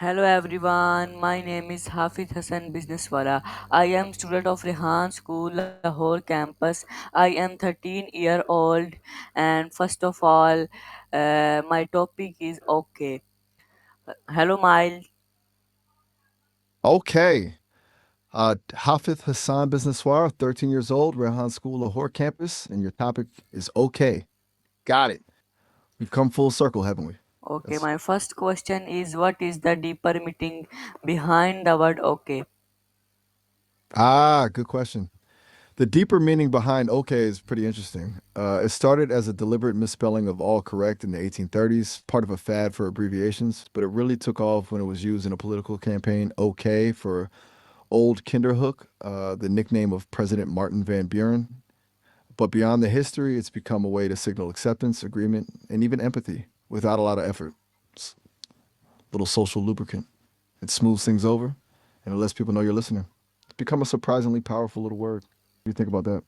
Hello everyone, my name is Hafiz Hassan Businesswala. I am student of Rehan School, Lahore campus. I am 13-year-old and first of all, my topic is okay. Hello Miles. Okay. Hafith Hassan Businesswara, 13 years old, Rehan School, Lahore campus, and your topic is okay. Got it. We've come full circle, haven't we? Okay, That's my first question is what is the deeper meaning behind the word okay? good question. The deeper meaning behind okay is pretty interesting. It started as a deliberate misspelling of all correct in the 1830s, part of a fad for abbreviations, but it really took off when it was used in a political campaign. Okay for Old Kinderhook, the nickname of President Martin Van Buren. But beyond the history, it's become a way to signal acceptance, agreement, and even empathy without a lot of effort. It's a little social lubricant. It smooths things over and it lets people know you're listening. It's become a surprisingly powerful little word. What do you think about that?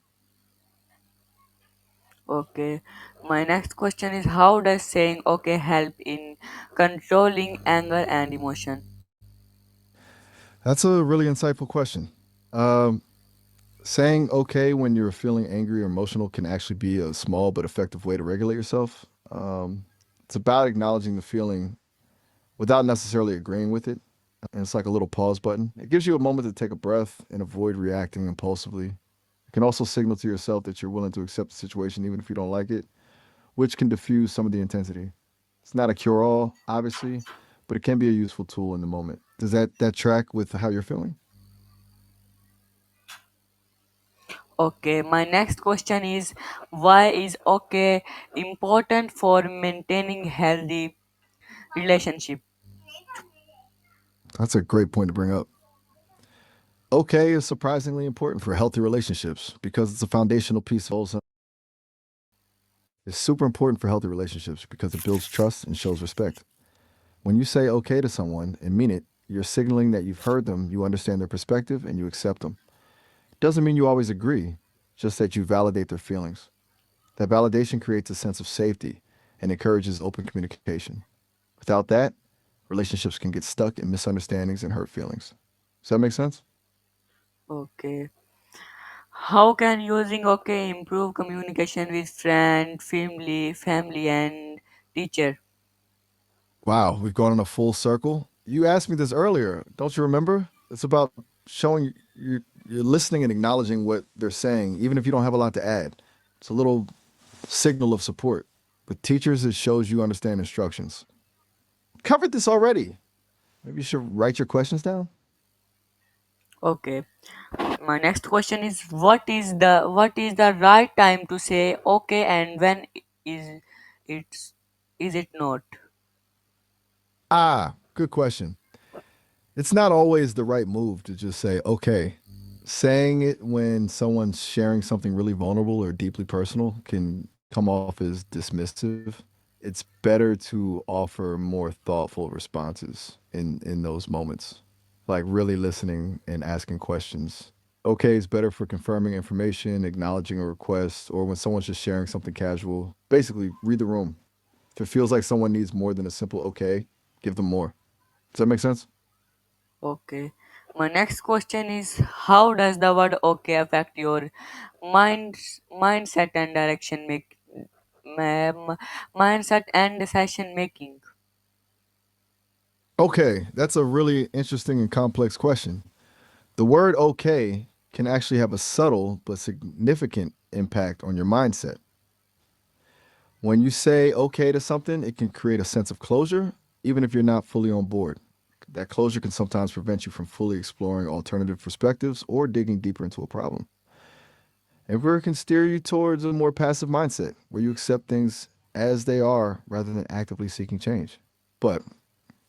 Okay, my next question is how does saying okay help in controlling anger and emotion? That's a really insightful question. Um, Saying okay when you're feeling angry or emotional can actually be a small but effective way to regulate yourself. It's about acknowledging the feeling without necessarily agreeing with it. And it's like a little pause button. It gives you a moment to take a breath and avoid reacting impulsively. It can also signal to yourself that you're willing to accept the situation even if you don't like it, which can diffuse some of the intensity. It's not a cure-all, obviously, but it can be a useful tool in the moment. Does that track with how you're feeling? Okay, my next question is why is okay important for maintaining healthy relationship? That's a great point to bring up. Okay is surprisingly important for healthy relationships because it's a foundational piece of also. It's super important for healthy relationships because it builds trust and shows respect. When you say okay to someone and mean it, you're signaling that you've heard them, you understand their perspective, and you accept them. It doesn't mean you always agree, just that you validate their feelings. That validation creates a sense of safety and encourages open communication. Without that, relationships can get stuck in misunderstandings and hurt feelings. Does that make sense? Okay. How can using okay improve communication with friend, family and teacher? Wow, we've gone in a full circle. You asked me this earlier. Don't you remember? It's about showing you're listening and acknowledging what they're saying, even if you don't have a lot to add. It's a little signal of support. With teachers, it shows you understand instructions. Covered this already. Maybe you should write your questions down. Okay. My next question is what is the right time to say okay and when is it is it not? Good question. It's not always the right move to just say, okay. Saying it when someone's sharing something really vulnerable or deeply personal can come off as dismissive. It's better to offer more thoughtful responses in those moments, like really listening and asking questions. Okay is better for confirming information, acknowledging a request, or when someone's just sharing something casual. Basically, read the room. If it feels like someone needs more than a simple okay, give them more. Does that make sense? Okay. My next question is how does the word okay affect your mind mindset and ma- mindset and decision making? Okay, that's a really interesting and complex question. The word okay can actually have a subtle but significant impact on your mindset. When you say okay to something, it can create a sense of closure, even if you're not fully on board. That closure can sometimes prevent you from fully exploring alternative perspectives or digging deeper into a problem. And where it can steer you towards a more passive mindset, where you accept things as they are rather than actively seeking change. But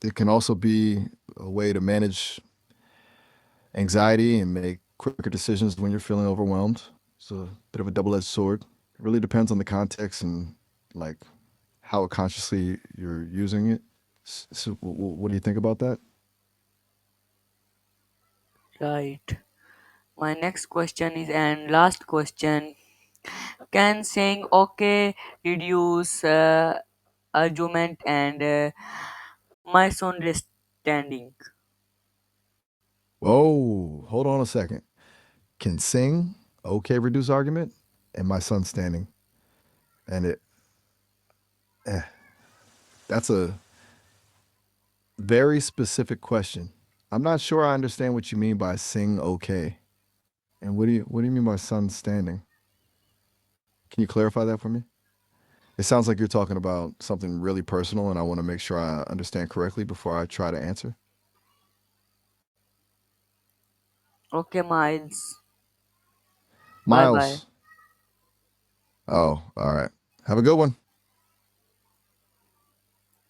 it can also be a way to manage anxiety and make quicker decisions when you're feeling overwhelmed. It's a bit of a double-edged sword. It really depends on the context and like how consciously you're using it. So, what do you think about that? Right. My next question is and last question. Can saying okay reduce argument and misunderstanding? standing. Whoa, hold on a second. Can sing, okay, reduce argument, and my son standing. And eh, that's a very specific question. I'm not sure I understand what you mean by sing okay. And what do you mean by son standing? Can you clarify that for me? It sounds like you're talking about something really personal, and I want to make sure I understand correctly before I try to answer. Okay, Miles. Bye bye. Miles. Oh, all right. Have a good one.